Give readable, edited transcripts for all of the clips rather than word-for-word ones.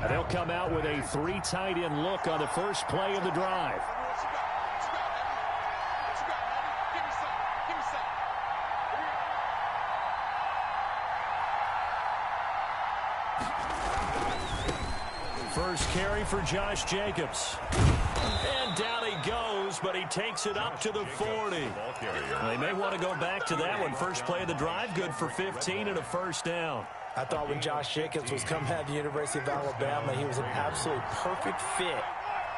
They'll come out with a 3 tight end look on the first play of the drive. First carry for Josh Jacobs. And down he goes, but he takes it up to the 40. They may want to go back to that one. First play of the drive, good for 15 and a first down. I thought when Josh Jacobs was coming out of the University of Alabama, he was an absolute perfect fit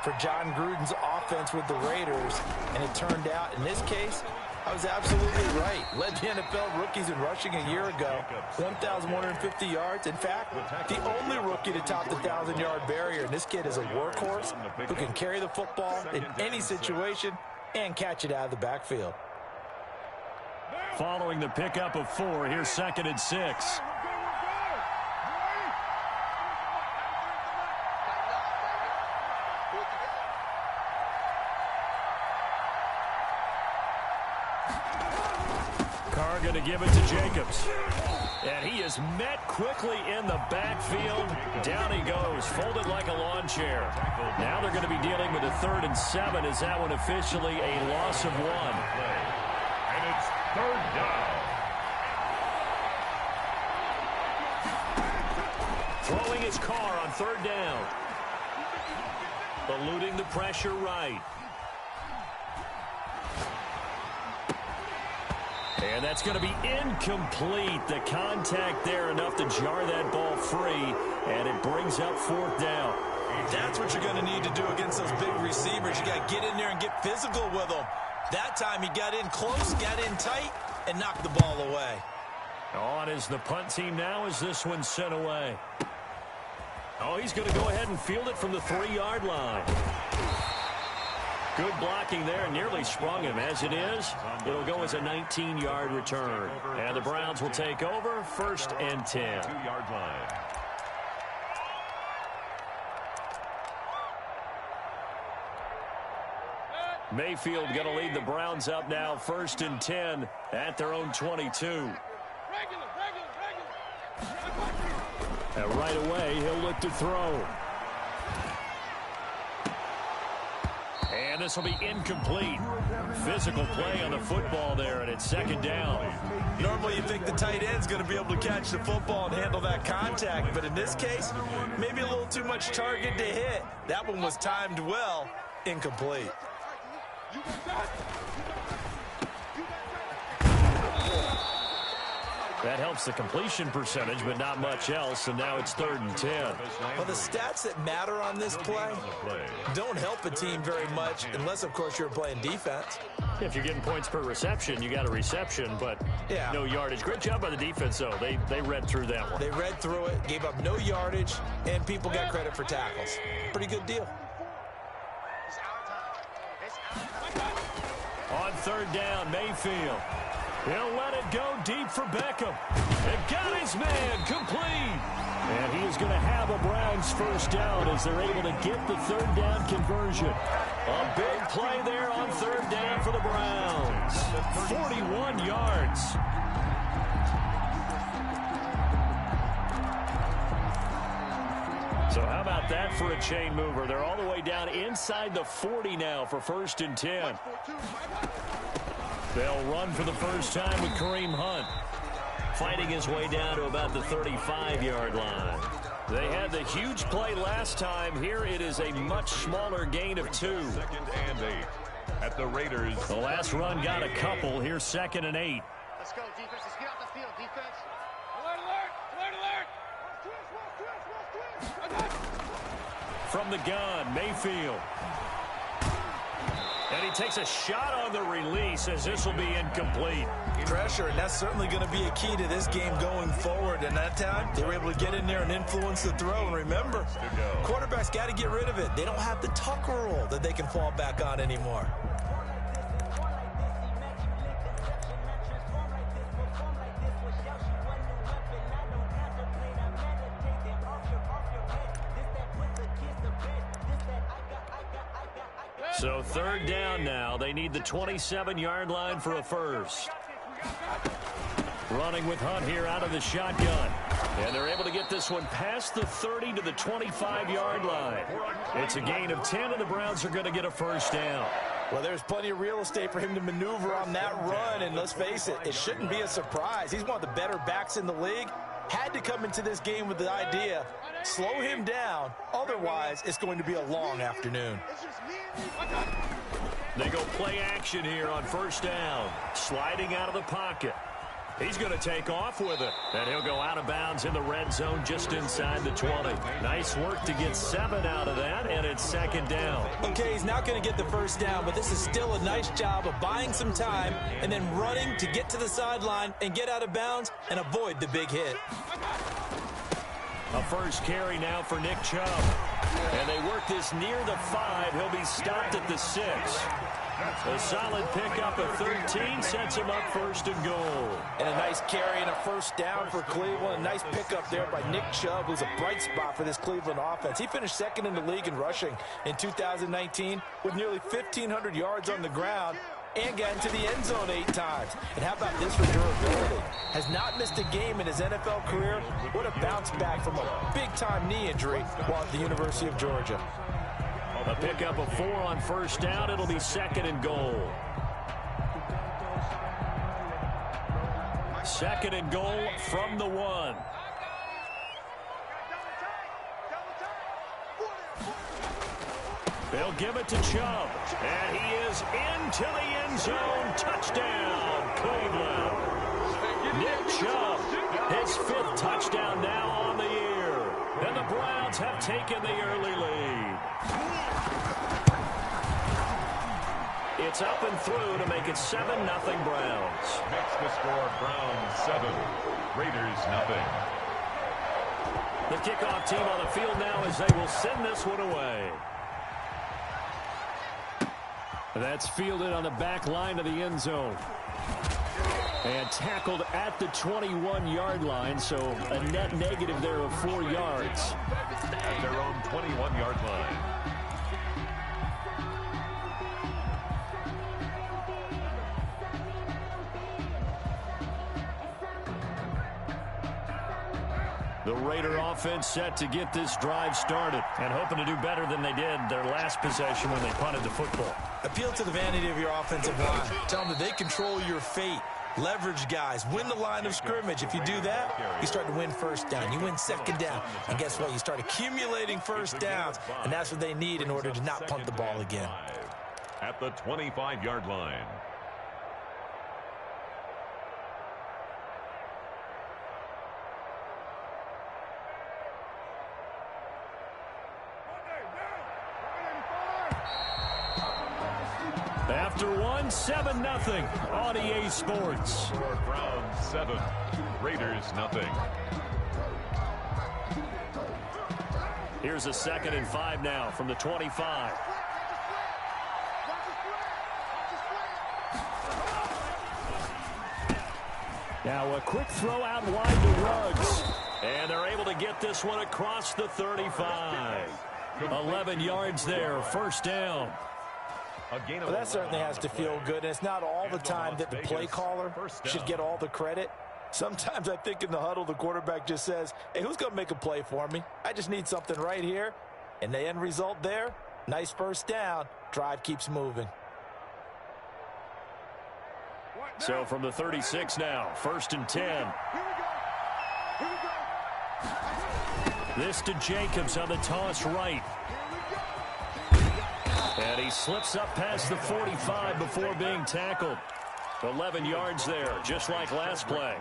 for John Gruden's offense with the Raiders. And it turned out, in this case, I was absolutely right. Led the NFL rookies in rushing a year ago, 1,150 yards. In fact, the only rookie to top the 1,000-yard barrier. And this kid is a workhorse who can carry the football in any situation and catch it out of the backfield. Following the pickup of 4, here's 2nd and 6. Carr going to give it to Jacobs. And he is met quickly in the backfield. Down he goes, folded like a lawn chair. Now they're going to be dealing with a 3rd and 7. Is that one officially a loss of 1? And it's 3rd down. Throwing his Carr on 3rd down. Eluding the pressure right. And that's going to be incomplete. The contact there enough to jar that ball free, and it brings up 4th down. That's what you're going to need to do against those big receivers. You got to get in there and get physical with them. That time he got in close, got in tight, and knocked the ball away. On is the punt team now as this one's sent away. Oh, he's going to go ahead and field it from the 3-yard line. Good blocking there, nearly sprung him. As it is, it'll go as a 19-yard return. And the Browns will take over, 1st and 10. 2-yard line. Mayfield going to lead the Browns up now, 1st and 10 at their own 22. And right away, he'll look to throw. And this will be incomplete. Physical play on the football there, and it's 2nd down. Normally you think the tight end's going to be able to catch the football and handle that contact, but in this case, maybe a little too much target to hit. That one was timed well, incomplete. That helps the completion percentage, but not much else, and now it's 3rd and 10. Well, the stats that matter on this play don't help a team very much unless, of course, you're playing defense. If you're getting points per reception, you got a reception, but no yardage. Great job by the defense, though. They read through that one. They read through it, gave up no yardage, and people got credit for tackles. Pretty good deal. On 3rd down, Mayfield. He'll let it go deep for Beckham. And got his man complete. And he is going to have a Browns 1st down as they're able to get the 3rd down conversion. A big play there on 3rd down for the Browns. 41 yards. So how about that for a chain mover? They're all the way down inside the 40 now for 1st and 10. They'll run for the first time with Kareem Hunt, fighting his way down to about the 35-yard line. They had the huge play last time. Here it is a much smaller gain of 2. 2nd and 8 at the Raiders. The last run got a couple. Here's 2nd and 8. Let's go, defense. Let's get off the field, defense. Alert, alert, alert, alert. From the gun, Mayfield. And he takes a shot on the release as this will be incomplete. Pressure, and that's certainly going to be a key to this game going forward. And that time, they were able to get in there and influence the throw. And remember, quarterbacks got to get rid of it. They don't have the Tucker rule that they can fall back on anymore. So 3rd down now. They need the 27-yard line for a first. Running with Hunt here out of the shotgun. And they're able to get this one past the 30 to the 25-yard line. It's a gain of 10, and the Browns are going to get a first down. Well, there's plenty of real estate for him to maneuver on that run, and let's face it, it shouldn't be a surprise. He's one of the better backs in the league. Had to come into this game with the idea, slow him down, otherwise it's going to be a long afternoon. They go play action here on first down, sliding out of the pocket. He's going to take off with it, and he'll go out of bounds in the red zone just inside the 20. Nice work to get 7 out of that, and it's second down. Okay, he's not going to get the first down, but this is still a nice job of buying some time and then running to get to the sideline and get out of bounds and avoid the big hit. A first carry now for Nick Chubb. And they work this near the 5. He'll be stopped at the 6. A solid pickup of 13 sets him up first and goal. And a nice carry and a first down for Cleveland. A nice pickup there by Nick Chubb, who's a bright spot for this Cleveland offense. He finished second in the league in rushing in 2019 with nearly 1,500 yards on the ground and got into the end zone 8 times. And how about this for durability? Has not missed a game in his NFL career. What a bounce back from a big-time knee injury while at the University of Georgia. A pickup of 4 on first down. It'll be second and goal. Second and goal from the 1. They'll give it to Chubb. And he is into the end zone. Touchdown, Cleveland. Nick Chubb, his 5th touchdown now on the year. And the Browns have taken the early lead. It's up and through to make it 7-0 Browns. Makes the score Browns 7, Raiders 0. The kickoff team on the field now as they will send this one away. That's fielded on the back line of the end zone. And tackled at the 21-yard line, so a net negative there of 4 yards. At their own 21-yard line. The Raider offense set to get this drive started and hoping to do better than they did their last possession when they punted the football. Appeal to the vanity of your offensive line. Tell them that they control your fate. Leverage guys. Win the line of scrimmage. If you do that, you start to win first down. You win second down. And guess what? You start accumulating first downs. And that's what they need in order to not punt the ball again. At the 25-yard line. After 1, 7-0 on EA Sports. For Browns 7, Raiders 0. Here's a 2nd and 5 now from the 25. Now a quick throw out wide to Ruggs. And they're able to get this one across the 35. 11 yards there, first down. Well, that certainly has to feel good, and it's not all the time that the play caller should get all the credit. Sometimes I think in the huddle, the quarterback just says, hey, who's going to make a play for me? I just need something right here. And the end result there, nice first down. Drive keeps moving. So from the 36 now, 1st and 10. This to Jacobs on the toss right. And he slips up past the 45 before being tackled. 11 yards there, just like last play.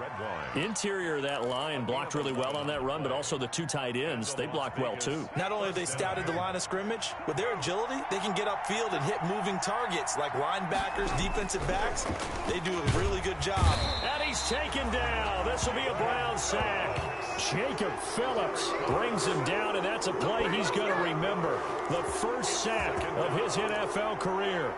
Interior of that line blocked really well on that run, but also the 2 tight ends, they blocked well too. Not only have they scouted the line of scrimmage, with their agility, they can get upfield and hit moving targets like linebackers, defensive backs. They do a really good job. And he's taken down. This will be a Brown sack. Jacob Phillips brings him down, and that's a play he's going to remember. The first sack of his NFL career.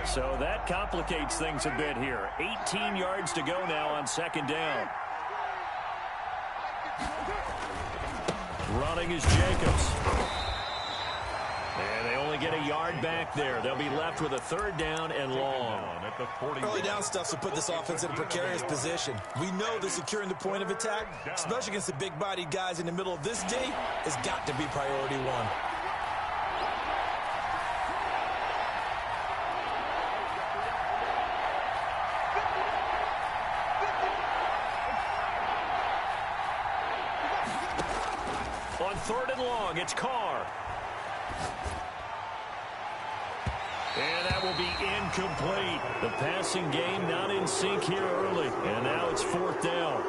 So that complicates things a bit here. 18 yards to go now on 2nd down. Running is Jacobs. And they only get a yard back there. They'll be left with a third down and long. Early down stuff to put this offense in a precarious position. We know that securing the point of attack, especially against the big-bodied guys in the middle of this D, has got to be priority one. On third and long, it's Carr. And that will be incomplete. The passing game not in sync here early. And now it's fourth down.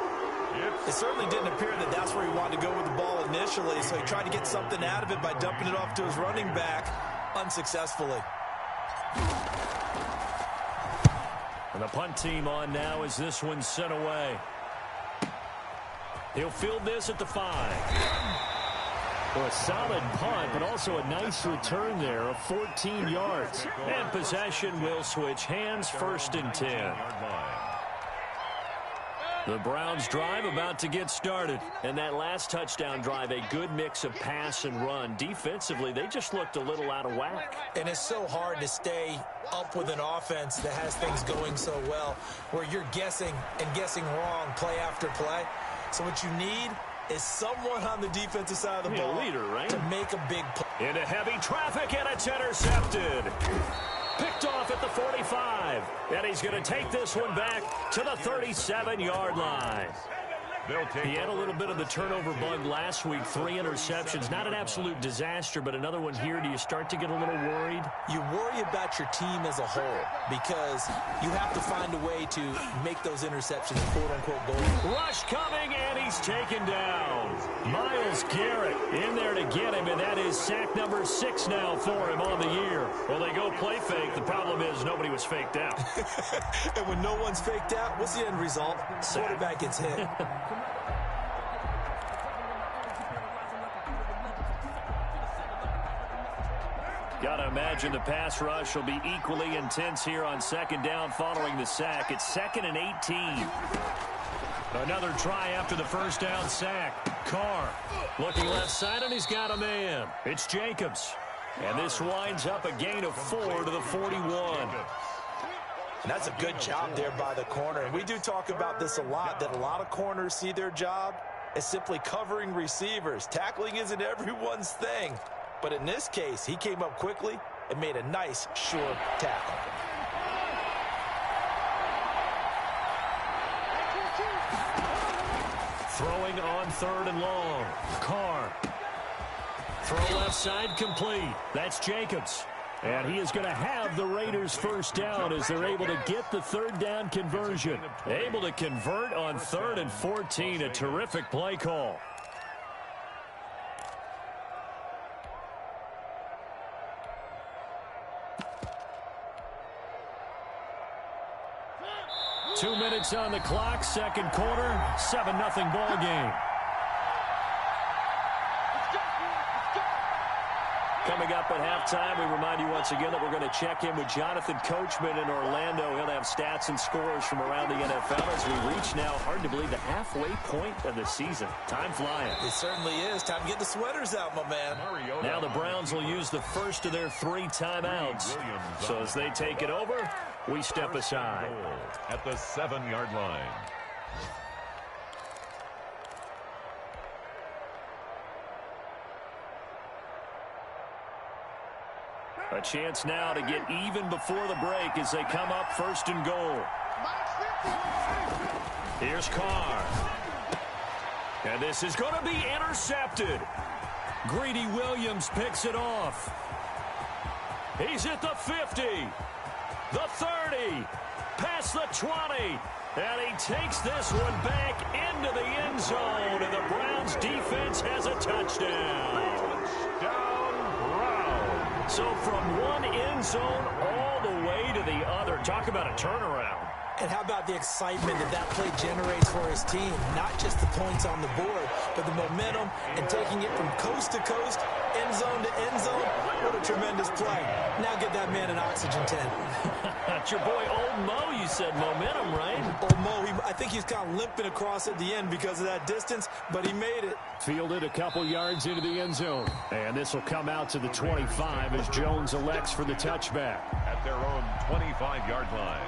It certainly didn't appear that that's where he wanted to go with the ball initially, so he tried to get something out of it by dumping it off to his running back unsuccessfully. And the punt team on now as this one's sent away. He'll field this at the 5. Well, a solid punt, but also a nice return there of 14 yards. And possession will switch hands, first and 10. The Browns drive about to get started. And that last touchdown drive, a good mix of pass and run. Defensively, they just looked a little out of whack. And it's so hard to stay up with an offense that has things going so well, where you're guessing and guessing wrong play after play. So what you need is someone on the defensive side of the ball leader, right? to make a big play. Into heavy traffic, and it's intercepted. Picked off at the 45. And he's going to take this one back to the 37-yard line. He had a little bit of the turnover bug last week, 3 interceptions. Not an absolute disaster, but another one here. Do you start to get a little worried? You worry about your team as a whole because you have to find a way to make those interceptions quote-unquote goals. Rush coming, and he's taken down. Myles Garrett in there to get him, and that is sack number 6 now for him on the year. Well, they go play fake. The problem is nobody was faked out. And when no one's faked out, what's the end result? Quarterback gets hit. Got to imagine the pass rush will be equally intense here on second down following the sack. It's 2nd and 18. Another try after the first down sack. Carr looking left side, and he's got a man. It's Jacobs. And this winds up a gain of 4 to the 41. And that's a good job there by the corner. And we do talk about this a lot, that a lot of corners see their job as simply covering receivers. Tackling isn't everyone's thing. But in this case, he came up quickly and made a nice, sure tackle. Throwing on third and long. Carr. Throw left side complete. That's Jacobs. And he is going to have the Raiders first down as they're able to get the third down conversion. Able to convert on 3rd and 14. A terrific play call. Two minutes on the clock, second quarter, 7-0 ball game. Coming up at halftime, we remind you once again that we're going to check in with Jonathan Coachman in Orlando. He'll have stats and scores from around the NFL as we reach now, hard to believe, the halfway point of the season. Time flying. It certainly is. Time to get the sweaters out, my man. Now the Browns will use the first of their 3 timeouts. So as they take it over, we step aside. At the 7-yard line. A chance now to get even before the break as they come up 1st and goal. Here's Carr. And this is going to be intercepted. Greedy Williams picks it off. He's at the 50. The 30. Past the 20. And he takes this one back into the end zone. And the Browns defense has a touchdown. So from one end zone all the way to the other. Talk about a turnaround. And how about the excitement that that play generates for his team? Not just the points on the board, but the momentum and taking it from coast to coast end zone to end zone. What a tremendous play. Now get that man an oxygen tent. That's your boy Old Mo, you said. Momentum, right? Old Mo, I think he's kind of limping across at the end because of that distance, but he made it. Fielded a couple yards into the end zone. And this will come out to the 25 as Jones elects for the touchback. At their own 25-yard line.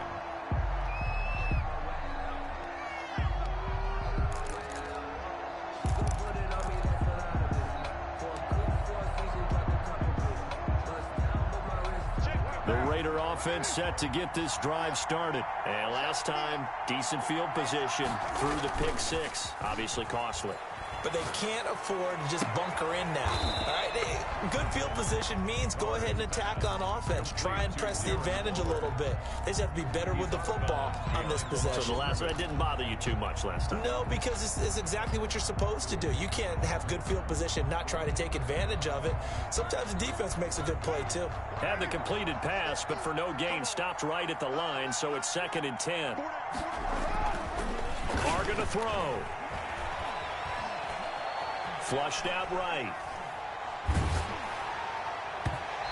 The Raider offense set to get this drive started. And last time, decent field position through the pick six. Obviously costly. But they can't afford to just bunker in now. All right, good field position means go ahead and attack on offense. Try and press the advantage a little bit. They just have to be better with the football on this possession. So the last one didn't bother you too much last time? No, because it's exactly what you're supposed to do. You can't have good field position, not try to take advantage of it. Sometimes the defense makes a good play, too. Had the completed pass, but for no gain, stopped right at the line, so it's 2nd and 10. Carr going to throw. Flushed out right.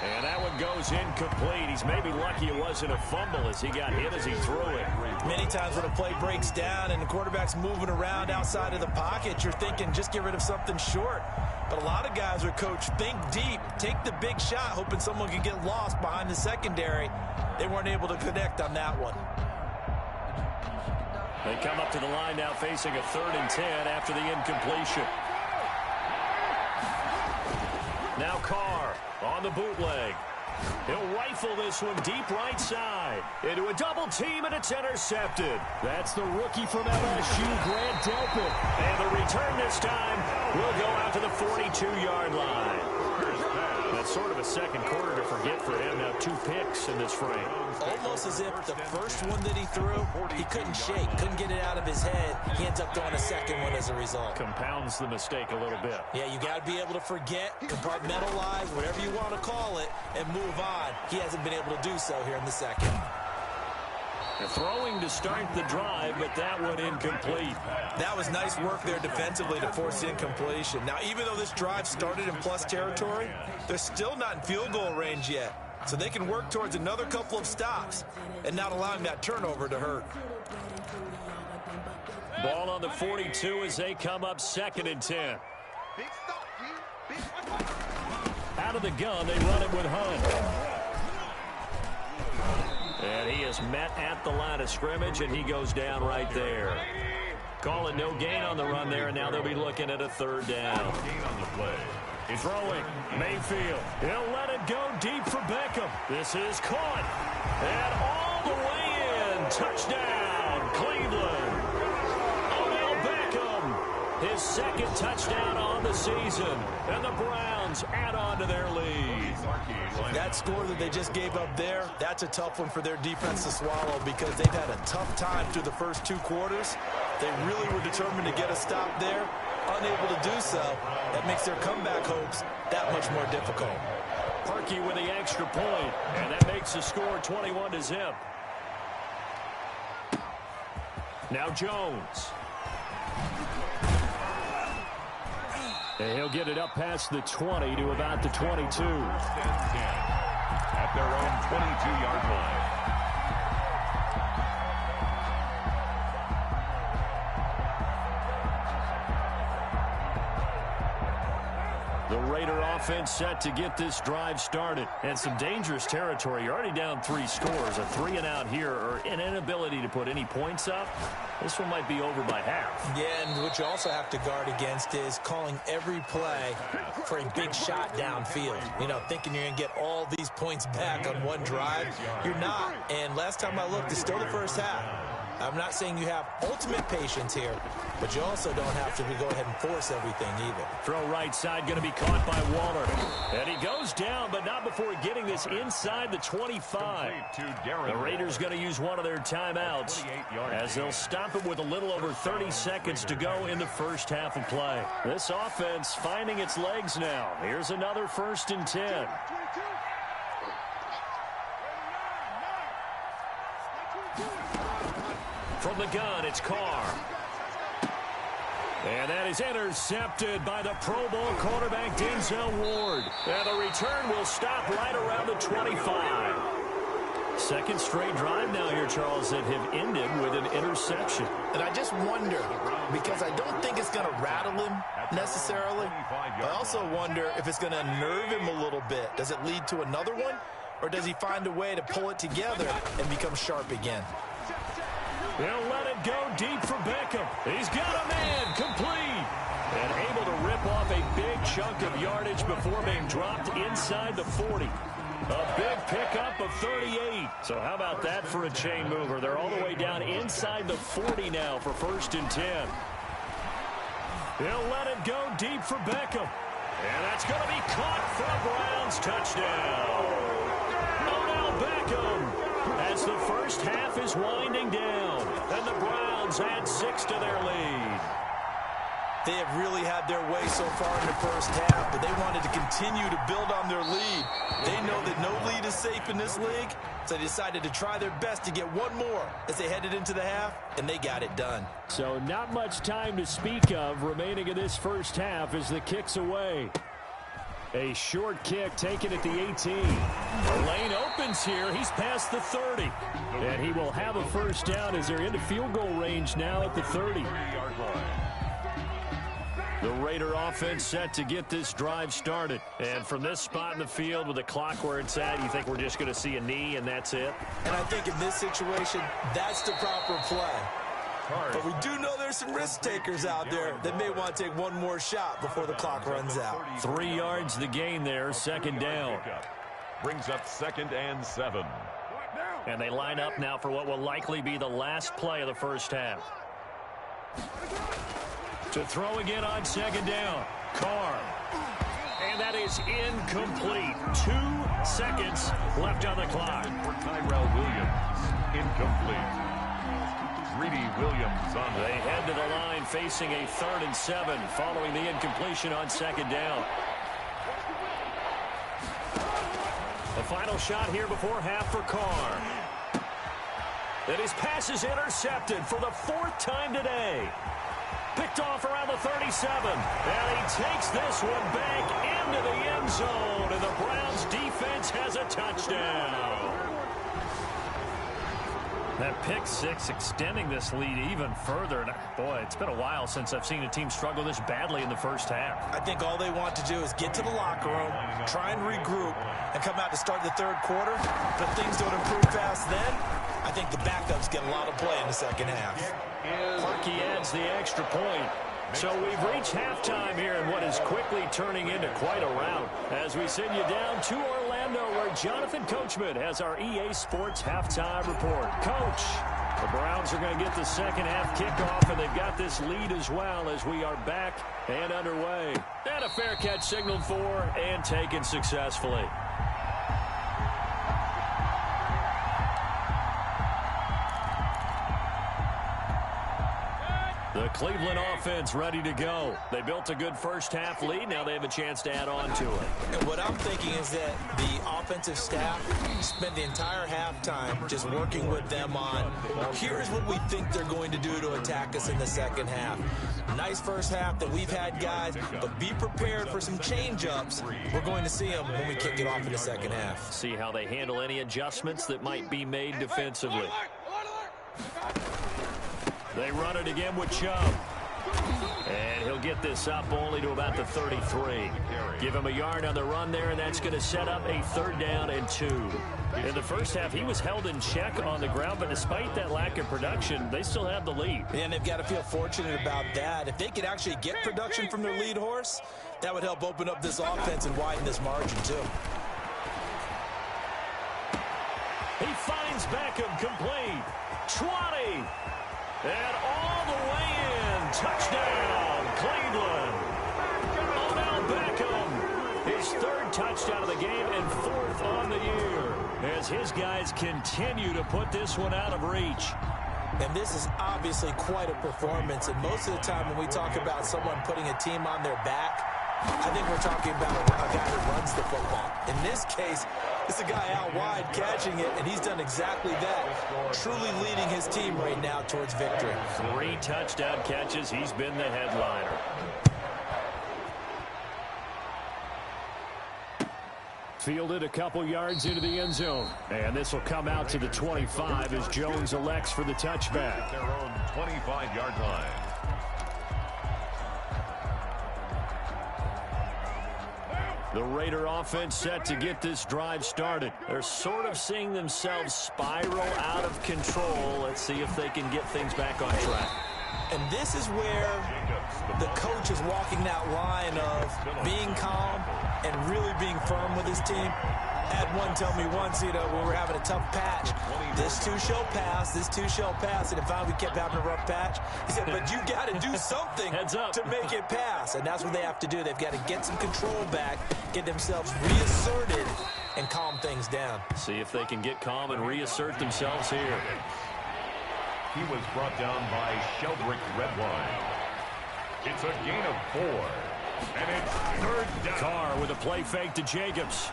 And that one goes incomplete. He's maybe lucky it wasn't a fumble as he got hit as he threw it. Many times when a play breaks down and the quarterback's moving around outside of the pocket, you're thinking just get rid of something short. But a lot of guys are coached, think deep, take the big shot, hoping someone can get lost behind the secondary. They weren't able to connect on that one. They come up to the line now facing a 3rd and 10 after the incompletion. Now Carr on the bootleg. He'll rifle this one deep right side. Into a double team, and it's intercepted. That's the rookie from LSU, Grant Delpit. And the return this time will go out to the 42-yard line. That's sort of a second quarter to forget for him. Now 2 picks in this frame. Almost as if the first one that he threw, he couldn't shake, couldn't get it out of his head. He ends up throwing a second one as a result. Compounds the mistake a little bit. Yeah, you got to be able to forget, compartmentalize, whatever you want to call it, and move on. He hasn't been able to do so here in the second. Throwing to start the drive, but that one incomplete. That was nice work there defensively to force the incompletion. Now, even though this drive started in plus territory, they're still not in field goal range yet. So they can work towards another couple of stops and not allowing that turnover to hurt. Ball on the 42 as they come up 2nd and 10. Out of the gun, they run it with Hunt. And he is met at the line of scrimmage, and he goes down right there. Calling no gain on the run there, and now they'll be looking at a 3rd down. Gain on the play. Throwing, Mayfield. He'll let it go deep for Beckham. This is caught. And all the way in. Touchdown, Cleveland. Odell Beckham. His 2nd touchdown on the season. And the Browns add on to their lead. That score that they just gave up there, that's a tough one for their defense to swallow because they've had a tough time through the first 2 quarters. They really were determined to get a stop there. Unable to do so, that makes their comeback hopes that much more difficult. Parkey with the extra point, and that makes the score 21-0. Now Jones. And he'll get it up past the 20 to about the 22. 10-10 at their own 22-yard line. The Raider offense set to get this drive started. And some dangerous territory. You're already down 3 scores. A 3-and-out here, or an inability to put any points up. This one might be over by half. Yeah, and what you also have to guard against is calling every play for a big shot downfield. You know, thinking you're going to get all these points back on one drive. You're not. And last time I looked, it's still the first half. I'm not saying you have ultimate patience here, but you also don't have to go ahead and force everything either. Throw right side going to be caught by Waller. And he goes down, but not before getting this inside the 25. The Raiders going to use one of their timeouts as they'll stop it with a little over 30 seconds to go in the first half of play. This offense finding its legs now. Here's another 1st and 10. From the gun, it's Carr. And that is intercepted by the Pro Bowl quarterback Denzel Ward. And the return will stop right around the 25. Second straight drive now here, Charles, that have ended with an interception. And I just wonder, because I don't think it's going to rattle him necessarily, but I also wonder if it's going to unnerve him a little bit. Does it lead to another one, or does he find a way to pull it together and become sharp again? He'll let it go deep for Beckham. He's got a man complete. And able to rip off a big chunk of yardage before being dropped inside the 40. A big pickup of 38. So how about that for a chain mover? They're all the way down inside the 40 now for 1st and 10. He'll let it go deep for Beckham. And that's going to be caught for a Browns touchdown. Odell Beckham. As the first half is winding down, and the Browns add 6 to their lead. They have really had their way so far in the first half, but they wanted to continue to build on their lead. They know that no lead is safe in this league, so they decided to try their best to get one more as they headed into the half, and they got it done. So not much time to speak of remaining in this first half as the kick's away. A short kick taken at the 18. The lane opens here. He's past the 30. And he will have a first down as they're into field goal range now at the 30. The Raider offense set to get this drive started. And from this spot in the field with the clock where it's at, you think we're just going to see a knee and that's it? And I think in this situation, that's the proper play. But we do know there's some risk takers out there that may want to take one more shot before the clock runs out. 3 yards the gain there, 2nd down. Brings up 2nd and 7. And they line up now for what will likely be the last play of the first half. To throw again on 2nd down. Carr. And that is incomplete. 2 seconds left on the clock. For Tyrell Williams, incomplete. Greedy Williams on They head to the line facing a 3rd and 7 following the incompletion on 2nd down. The final shot here before half for Carr. And his pass is intercepted for the 4th time today. Picked off around the 37. And he takes this one back into the end zone. And the Browns defense has a touchdown. That pick 6 extending this lead even further. And boy, it's been a while since I've seen a team struggle this badly in the first half. I think all they want to do is get to the locker room, try and regroup, and come out to start the 3rd quarter. But if things don't improve fast then, I think the backups get a lot of play in the 2nd half. Parkey adds the extra point. So we've reached halftime here in what is quickly turning into quite a rout as we send you down to Orlando where Jonathan Coachman has our EA Sports halftime report. Coach, the Browns are going to get the 2nd half kickoff, and they've got this lead as well as we are back and underway. And a fair catch signaled for and taken successfully. The Cleveland offense ready to go. They built a good first half lead. Now they have a chance to add on to it. And what I'm thinking is that the offensive staff spent the entire halftime just working with them on, here's what we think they're going to do to attack us in the 2nd half. Nice first half that we've had, guys, but be prepared for some change-ups. We're going to see them when we kick it off in the 2nd half. See how they handle any adjustments that might be made defensively. They run it again with Chubb. And he'll get this up only to about the 33. Give him a yard on the run there, and that's going to set up a 3rd down and 2. In the first half, he was held in check on the ground, but despite that lack of production, they still have the lead. And they've got to feel fortunate about that. If they could actually get production from their lead horse, that would help open up this offense and widen this margin, too. He finds Beckham complete. 20. And all the way in. Touchdown, Cleveland. Odell Beckham. His 3rd touchdown of the game and 4th on the year. As his guys continue to put this one out of reach. And this is obviously quite a performance. And most of the time when we talk about someone putting a team on their back, I think we're talking about a guy who runs the football. In this case, It's a guy out wide catching it, and he's done exactly that, truly leading his team right now towards victory. 3 touchdown catches. He's been the headliner. Fielded a couple yards into the end zone. And this will come out to the 25 as Jones elects for the touchback. Their own 25-yard line. The Raider offense set to get this drive started. They're sort of seeing themselves spiral out of control. Let's see if they can get things back on track. And this is where the coach is walking that line of being calm and really being firm with his team. I had one tell me once, when we were having a tough patch, this too shall pass, this too shall pass. And if finally we kept having a rough patch, he said, but you got to do something to make it pass. And that's what they have to do. They've got to get some control back, get themselves reasserted, and calm things down. See if they can get calm and reassert themselves here. He was brought down by Sheldrick Redwine. It's a gain of 4. And it's 3rd down. Carr with a play fake to Jacobs.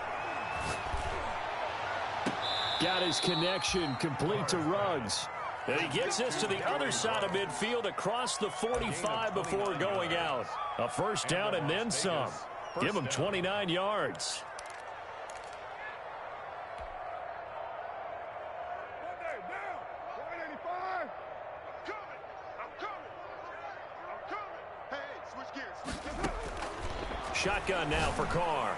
Got his connection complete to Ruggs. And he gets this to the other side of midfield across the 45 before going out. A first down and then some. Give him 29 yards. Shotgun now for Carr.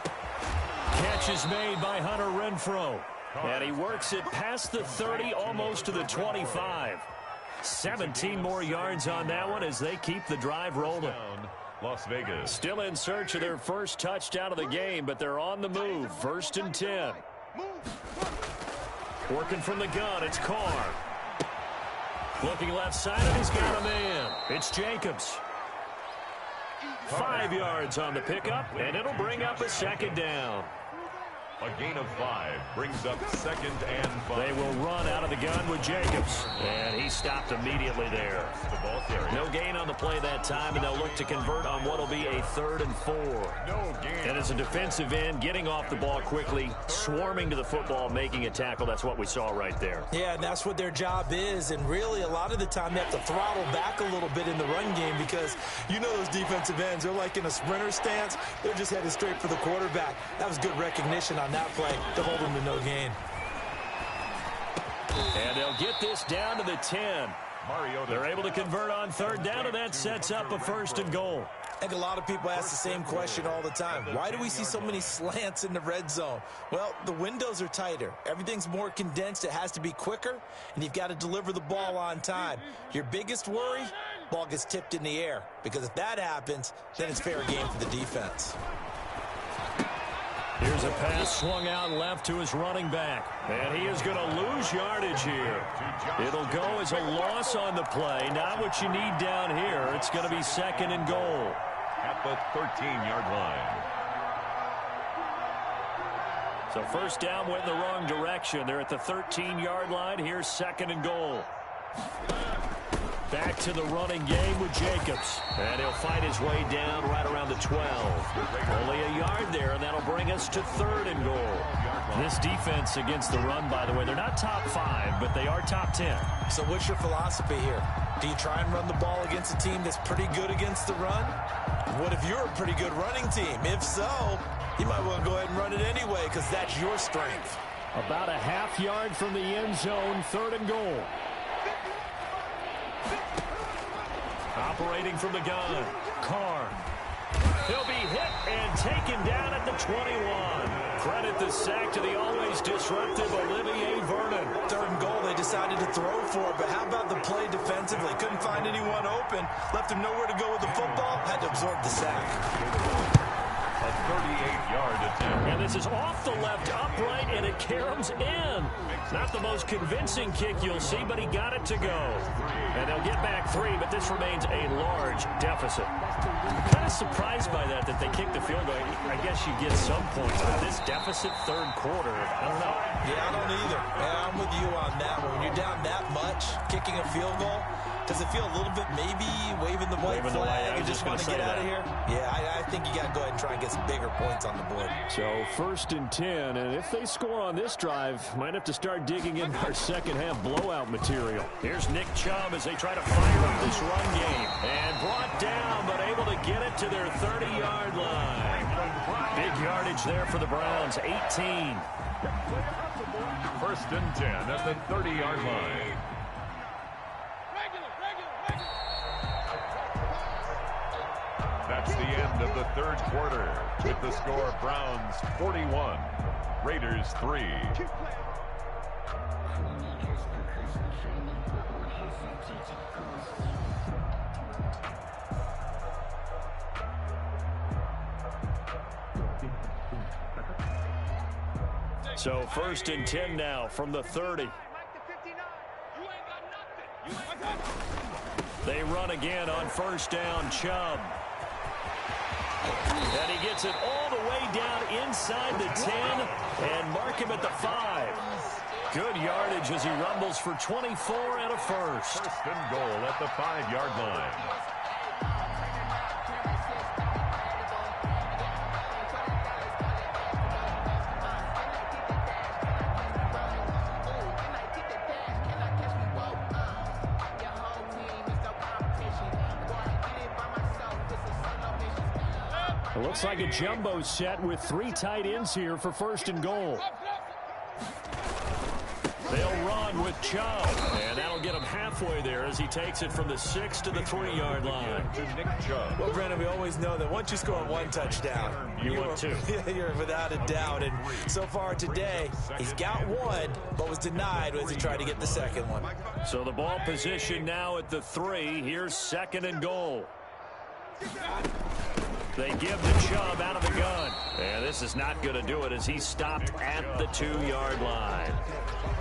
Catch is made by Hunter Renfrow. And he works it past the 30, almost to the 25. 17 more yards on that one as they keep the drive rolling. Las Vegas. Still in search of their first touchdown of the game, but they're on the move. 1st and 10. Working from the gun, it's Carr. Looking left side, and he's got a man. It's Jacobs. 5 yards on the pickup, and it'll bring up a 2nd down. A gain of 5 brings up 2nd and 5. They will run out of the gun with Jacobs. And he stopped immediately there. No gain on the play that time, and they'll look to convert on what will be a 3rd and 4. No gain. And as a defensive end, getting off the ball quickly, swarming to the football, making a tackle, that's what we saw right there. Yeah, and that's what their job is. And really, a lot of the time, they have to throttle back a little bit in the run game because you know those defensive ends, they're like in a sprinter stance. They're just headed straight for the quarterback. That was good recognition on that play to hold them to no gain. And they'll get this down to the 10. They're able to convert on 3rd down, and that sets up a 1st and goal. I think a lot of people ask the same question all the time. Why do we see so many slants in the red zone? Well, the windows are tighter. Everything's more condensed. It has to be quicker, and you've got to deliver the ball on time. Your biggest worry, ball gets tipped in the air, because if that happens, then it's fair game for the defense. Here's a pass swung out left to his running back. And he is going to lose yardage here. It'll go as a loss on the play. Not what you need down here. It's going to be 2nd and goal. At the 13-yard line. So 1st down went in the wrong direction. They're at the 13-yard line. Here's 2nd and goal. Back to the running game with Jacobs. And he'll fight his way down right around the 12. Only a yard there, and that'll bring us to 3rd and goal. This defense against the run, by the way, they're not top 5, but they are top 10. So what's your philosophy here? Do you try and run the ball against a team that's pretty good against the run? What if you're a pretty good running team? If so, you might want to go ahead and run it anyway because that's your strength. About a half yard from the end zone, 3rd and goal. Operating from the gun, Carr. He'll be hit and taken down at the 21. Credit the sack to the always disruptive Olivier Vernon. 3rd and goal, they decided to throw for it, but how about the play defensively? Couldn't find anyone open, left him nowhere to go with the football, had to absorb the sack. A 38-yard attempt. And this is off the left upright, and it caroms in. Not the most convincing kick you'll see, but he got it to go. And they'll get back 3, but this remains a large deficit. I'm kind of surprised by that they kicked the field goal. I guess you get some points, but this deficit 3rd quarter, I don't know. Yeah, I don't either. Yeah, I'm with you on that one. When you're down that much, kicking a field goal, Does it feel a little bit maybe waving the white flag and just want to get out of here? Yeah, I think you got to go ahead and try and get some bigger points on the board. So 1st and 10, and if they score on this drive, might have to start digging in our second half blowout material. Here's Nick Chubb as they try to fire up this run game. And brought down, but able to get it to their 30-yard line. Big yardage there for the Browns, 18. 1st and 10 at the 30-yard line. That's the end of the 3rd quarter with the score Browns 41, Raiders 3. So 1st and 10 now from the 30. They run again on 1st down, Chubb. And he gets it all the way down inside the 10 and mark him at the 5. Good yardage as he rumbles for 24 and a first. 1st and goal at the 5-yard line. It looks like a jumbo set with 3 tight ends here for 1st and goal. They'll run with Chubb, and that'll get him halfway there as he takes it from the 6 to the 3-yard line. Nick Chubb. Well, Brandon, we always know that once you score 1 touchdown, you want 2. You're without a doubt. And so far today, he's got 1, but was denied as he tried to get the 2nd one. So the ball position now at the 3. Here's 2nd and goal. They give to Chubb out of the gun. And this is not going to do it as he's stopped at the 2-yard line.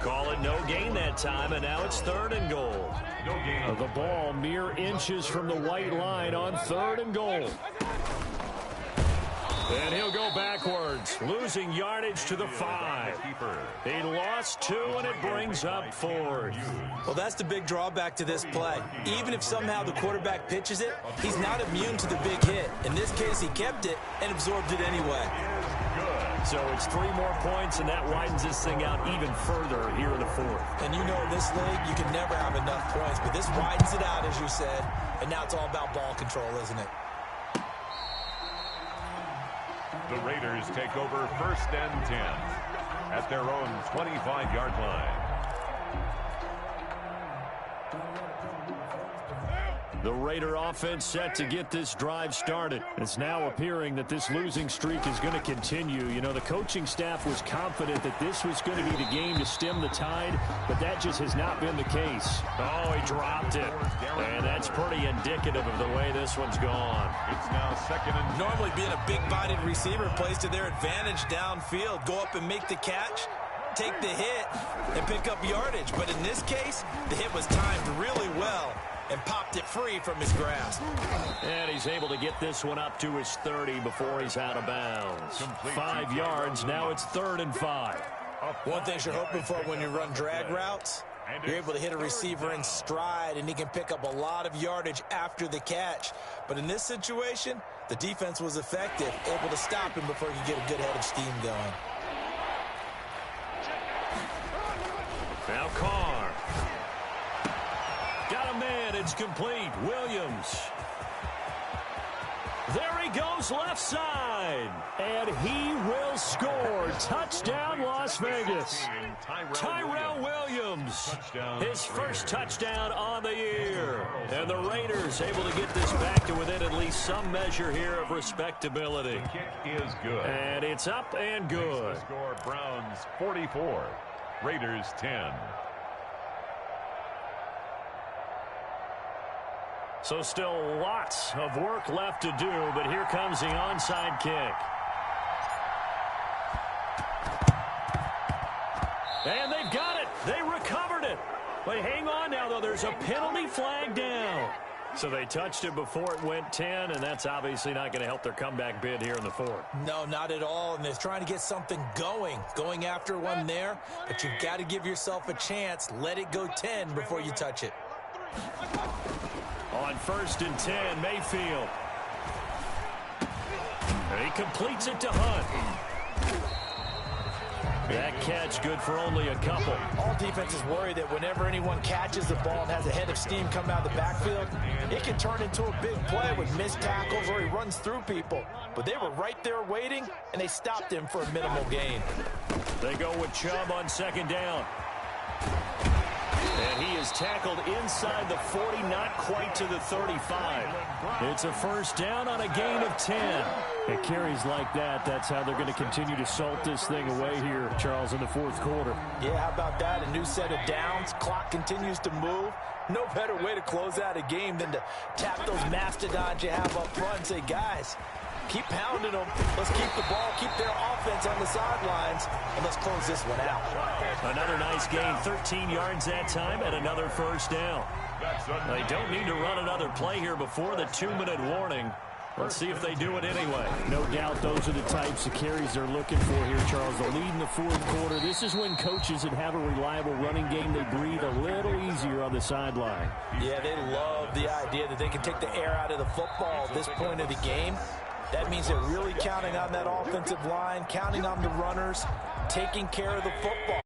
Call it no gain that time, and now it's 3rd and goal. No gain. The ball mere inches from the white line on 3rd and goal. And he'll go backwards, losing yardage to the 5. He lost 2, and it brings up 4th. Well, that's the big drawback to this play. Even if somehow the quarterback pitches it, he's not immune to the big hit. In this case, he kept it and absorbed it anyway. So it's 3 more points, and that widens this thing out even further here in the 4th. And you know in this league, you can never have enough points, but this widens it out, as you said, and now it's all about ball control, isn't it? The Raiders take over 1st and 10 at their own 25-yard line. The Raider offense set to get this drive started. It's now appearing that this losing streak is going to continue. You know, the coaching staff was confident that this was going to be the game to stem the tide, but that just has not been the case. Oh, he dropped it. And that's pretty indicative of the way this one's gone. It's now 2nd and... Normally being a big-bodied receiver plays to their advantage downfield. Go up and make the catch, take the hit, and pick up yardage. But in this case, the hit was timed really well and popped it free from his grasp. And he's able to get this one up to his 30 before he's out of bounds. 5 yards, now it's 3rd and 5. One thing you're hoping for when you run drag routes, you're able to hit a receiver in stride, and he can pick up a lot of yardage after the catch. But in this situation, the defense was effective, able to stop him before he could get a good head of steam going. Now Carr. Got a man, it's complete. Williams. There he goes left side. And he will score. Touchdown, Las Vegas. Tyrell Williams. His first touchdown on the year. And the Raiders able to get this back to within at least some measure here of respectability. The kick is good. And it's up and good. The score Browns 44, Raiders 10. So still lots of work left to do, but here comes the onside kick. And they've got it. They recovered it. But hang on now, though. There's a penalty flag down. So they touched it before it went 10, and that's obviously not going to help their comeback bid here in the 4th. No, not at all, and they're trying to get something going after one there, but you've got to give yourself a chance. Let it go 10 before you touch it. On 1st and 10, Mayfield. And he completes it to Hunt. That catch good for only a couple. All defenses worry that whenever anyone catches the ball and has a head of steam coming out of the backfield, it can turn into a big play with missed tackles or he runs through people. But they were right there waiting, and they stopped him for a minimal gain. They go with Chubb on 2nd down. And he is tackled inside the 40, not quite to the 35. It's a 1st down on a gain of 10. It carries like that. That's how they're going to continue to salt this thing away here, Charles, in the 4th quarter. Yeah, how about that? A new set of downs. Clock continues to move. No better way to close out a game than to tap those mastodons you have up front and say, guys, keep pounding them. Let's keep the ball, keep their offense on the sidelines, and let's close this one out. Another nice gain, 13 yards that time, and another 1st down. They don't need to run another play here before the 2-minute warning. Let's see if they do it anyway. No doubt those are the types of carries they're looking for here, Charles. The lead in the 4th quarter. This is when coaches that have a reliable running game, they breathe a little easier on the sideline. Yeah, they love the idea that they can take the air out of the football at this point of the game. That means they're really counting on that offensive line, counting on the runners, taking care of the football.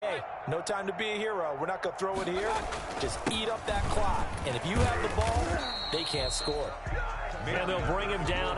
Hey, no time to be a hero. We're not going to throw it here. Just eat up that clock. And if you have the ball, they can't score. And they'll bring him down